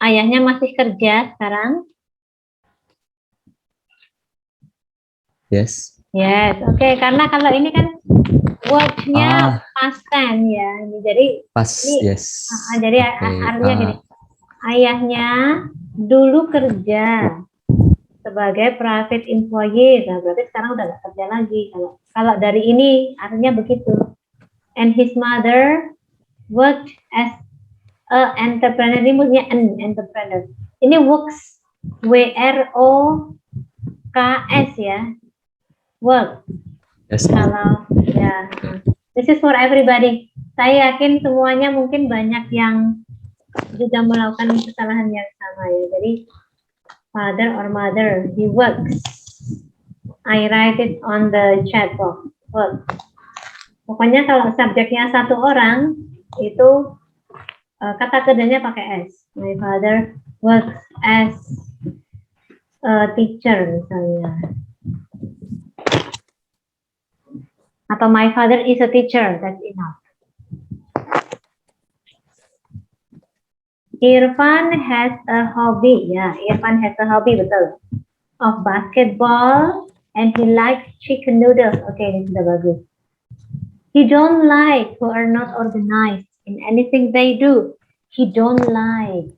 Ayahnya masih kerja sekarang? Yes. Yes, oke. Karena kalau ini kan work-nya past tense ya. Jadi Pas, ini, yes. jadi Okay, artinya gini. Ayahnya dulu kerja sebagai private employee, nah berarti sekarang udah nggak kerja lagi. Kalau dari ini artinya begitu. And his mother worked as a entrepreneur. Ini maksudnya an entrepreneur. Ini works, W-R-O-K-S ya, work. Yes. Kalau ya, this is for everybody. Saya yakin semuanya mungkin banyak yang juga melakukan kesalahan yang sama ya. Jadi father or mother, he works. I write it on the chat box. Work. Pokoknya kalau subjeknya satu orang itu kata kerjanya pakai S. My father works as a teacher misalnya. Atau my father is a teacher, that's enough. Irfan has a hobby, ya. Irfan has a hobby, betul. Of basketball, and he likes chicken noodles. Oke, ini sudah bagus. He don't like who are not organized in anything they do. He don't like.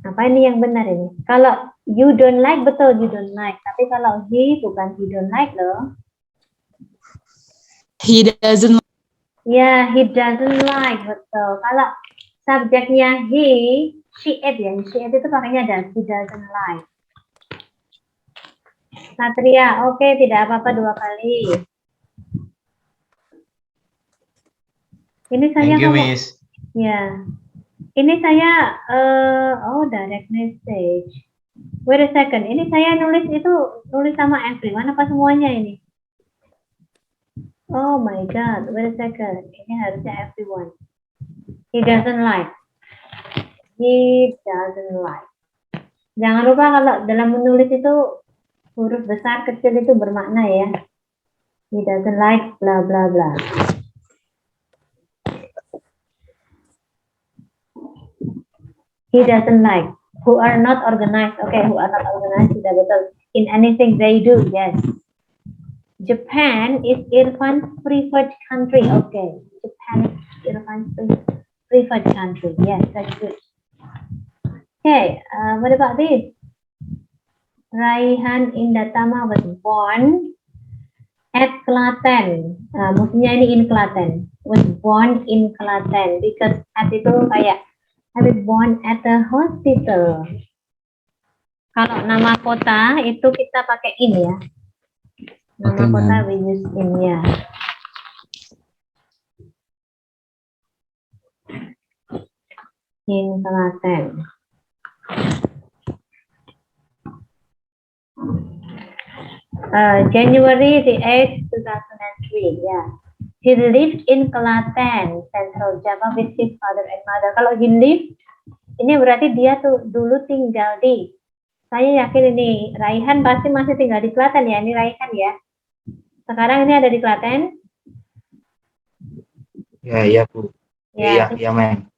Apa ini yang benar ini? Kalau you don't like, betul you don't like. Tapi kalau he, bukan he don't like loh. He doesn't. Ya, he doesn't like, betul. Kalau subjeknya he, she, it ya. She, it itu pakainya does. He doesn't like. Satria, oke, tidak apa-apa 2 kali. Ini saya Thank you, ngomong. Miss. Ya. Ini saya direct message. Wait a second. Ini saya nulis sama everyone apa semuanya ini? Oh my god, wait a second. Ini harusnya everyone. He doesn't like. He doesn't like. Jangan lupa kalau dalam menulis itu huruf besar kecil itu bermakna ya. He doesn't like bla bla bla. He doesn't like who are not organized. Okay, who are not organized sudah betul. In anything they do, yes. Japan is Irfan's preferred country. Okay, Japan is Irfan's preferred country. Yes, that's good. Okay, what about this? Raihan Indatama was born at Klaten. Maksudnya ini in Klaten. Was born in Klaten because at itu kayak I was born at a hospital. Kalau nama kota itu kita pakai in ya. Nama kota we use in ya. In Klaten. January the 8th, 2003. Yeah. He lived in Klaten, Central Java with his father and mother. Kalau he lived, ini berarti dia tuh dulu tinggal di. Saya yakin ini Raihan pasti masih tinggal di Klaten ya. Ini Raihan ya. Sekarang ini ada di Klaten. Ya, iya Bu. Ya. Iya, Men.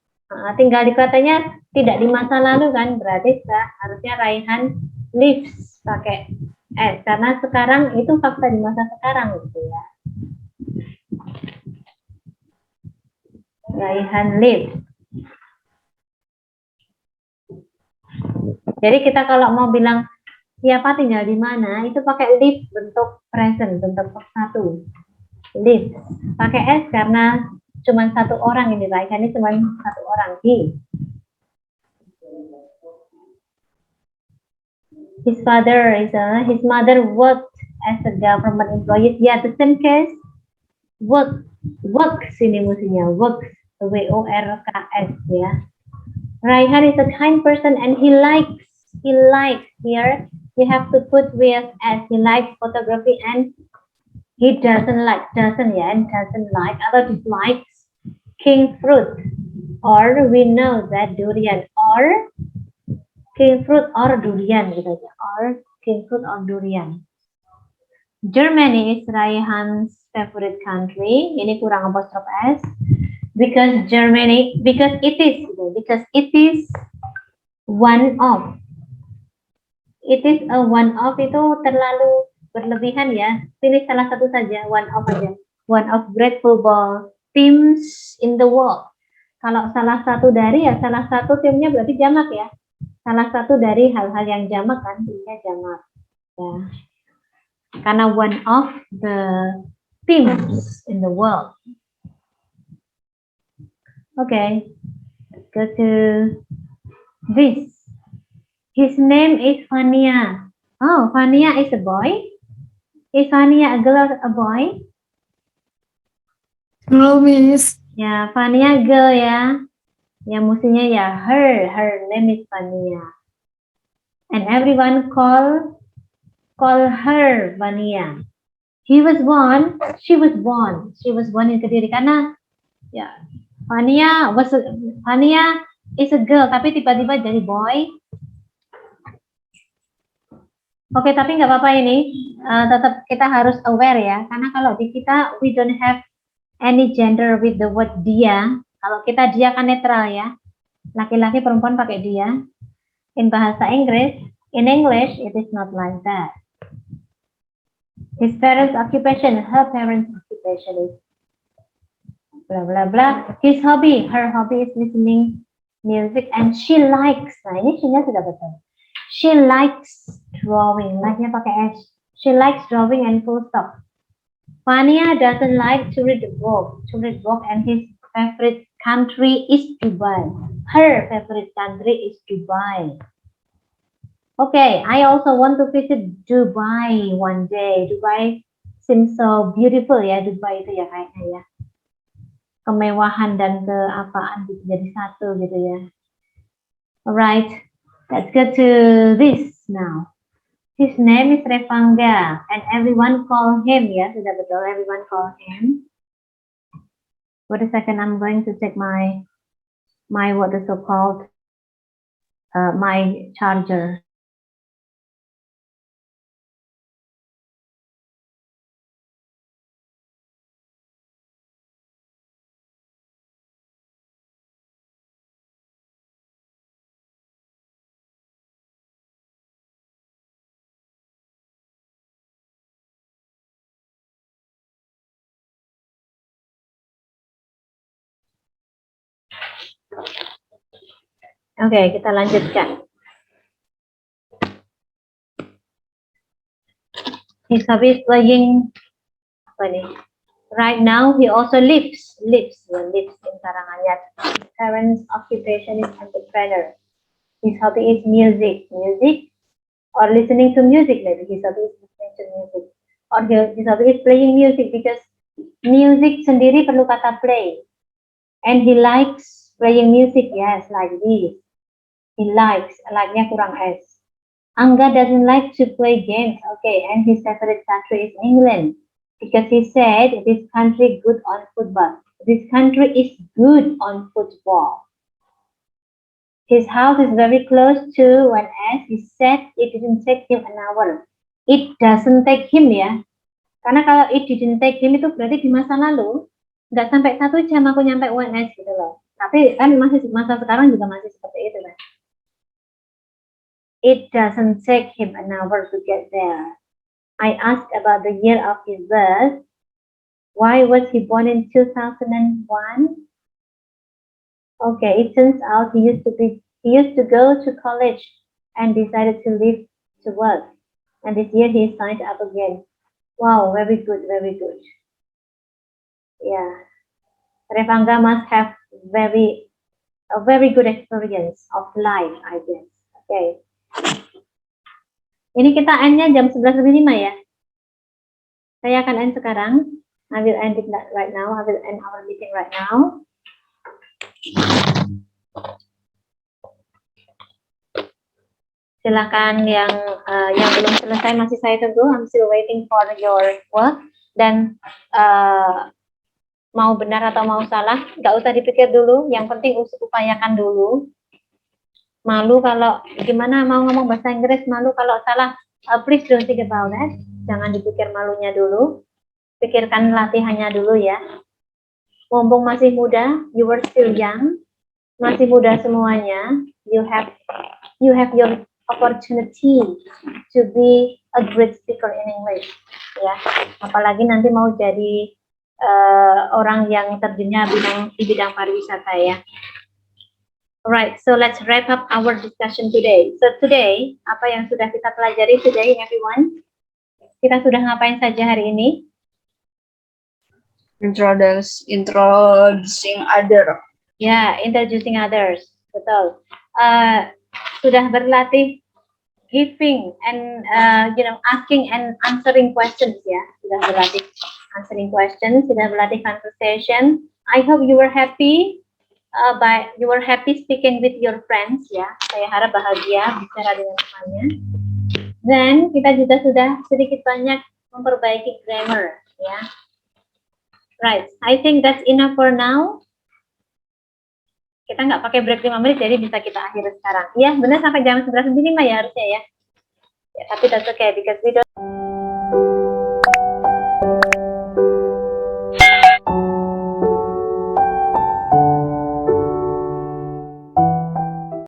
Tinggal di Klatennya tidak di masa lalu kan? Berarti harusnya Raihan lives pakai S. Karena sekarang itu fakta di masa sekarang gitu ya. Raihan lives. Jadi kita kalau mau bilang siapa tinggal di mana, itu pakai live bentuk present, bentuk satu. Live. Pakai S karena cuma satu orang ini, Raihan ini cuma satu orang. His mother worked as a government employee. Yeah, the same case. Works ini mestinya works. W-O-R-K-S ya. Raihan is a kind person and he likes here you have to put with as he likes photography and he doesn't like atau dislikes king fruit or we know that durian or king fruit or durian gitu aja or king fruit or durian. Germany is Raihan's favorite country. Ini kurang apostrophe S. Because it is one of. It is a one of itu terlalu berlebihan ya. Pilih salah satu saja, one of aja. One of great football teams in the world. Kalau salah satu dari ya salah satu timnya berarti jamak ya. Salah satu dari hal-hal yang jamak kan, timnya jamak. Ya. Karena one of the teams in the world. Okay, let's go to this. His name is Fania. Oh, Fania is a boy. Is Fania a girl or a boy? No, Miss. Ya, Fania girl ya. Ya, mestinya ya her. Her name is Fania. And everyone call her Fania. She was born in Kediri karena ya Fania is a girl tapi tiba-tiba jadi boy. Oke, tapi nggak apa-apa ini. Tetap kita harus aware ya, karena kalau di kita we don't have any gender with the word dia. Kalau kita dia kan netral ya, laki-laki perempuan pakai dia. In bahasa Inggris, in English it is not like that. His parents' occupation, her parents' occupation is blah blah blah. His hobby, her hobby is listening music and she likes. Nah ini she-nya sudah betul. She likes drawing. Like-nya pakai S. She likes drawing and full stop. Fania doesn't like to read the book. And his favorite country is Dubai. Her favorite country is Dubai. Okay, I also want to visit Dubai one day. Dubai seems so beautiful ya. Dubai itu ya kayaknya ya. Kemewahan dan keapaan gitu jadi satu gitu ya. Alright. Let's go to this now. His name is Revanga and everyone call him, ya, sudah betul, everyone call him. Wait a second, I'm going to check my what is so called, my charger. Oke, kita lanjutkan. His hobby is playing. Apa nih? Right now, he also lives in Karanganyar. His parents' occupation is entrepreneur. His hobby is music, or listening to music. Maybe his hobby is listening to music, or his hobby is playing music because music sendiri perlu kata play, and he likes playing music. Yes, like this. He likes, like-nya kurang S. Angga doesn't like to play games. Okay, and his favorite country is England because he said this country good on football. This country is good on football. His house is very close to one S. He said it didn't take him an hour. It doesn't take him ya. Karena kalau it didn't take him itu berarti di masa lalu nggak sampai 1 jam aku nyampe UNS gitu loh. Tapi kan masih masa sekarang juga masih seperti itu kan. It doesn't take him an hour to get there. I asked about the year of his birth. Why was he born in 2001? Okay, it turns out he used to go to college and decided to leave to work. And this year he signed up again. Wow, very good, very good. Yeah. Revanga must have a very good experience of life, I guess. Okay. Ini kita end-nya jam 11:05 ya. Saya akan end sekarang. I will end it right now. I will end our meeting right now. Silakan yang belum selesai masih saya tunggu. I'm still waiting for your work. Dan mau benar atau mau salah, nggak usah dipikir dulu. Yang penting upayakan dulu. Malu kalau gimana mau ngomong bahasa Inggris, malu kalau salah. Please don't think about that. Jangan dipikir malunya dulu. Pikirkan latihannya dulu ya. Mumpung masih muda, you were still young. Masih muda semuanya. You have your opportunity to be a great speaker in English. Ya, apalagi nanti mau jadi orang yang terjunnya di bidang pariwisata ya. Alright, so let's wrap up our discussion today. So today, apa yang sudah kita pelajari today, everyone? Kita sudah ngapain saja hari ini? Introducing other. Ya, introducing others. Betul. Sudah berlatih giving and asking and answering questions ya. Sudah berlatih answering questions, sudah berlatih conversation. I hope you were happy. You were happy speaking with your friends ya. Saya harap bahagia bicara dengan temannya. Dan kita juga sudah sedikit banyak memperbaiki grammar ya. Right, I think that's enough for now. Kita nggak pakai break 5 menit, jadi bisa kita akhiri sekarang. Ya, benar sampai jam 11.05 ya harusnya ya. Ya, tapi that's okay because we don't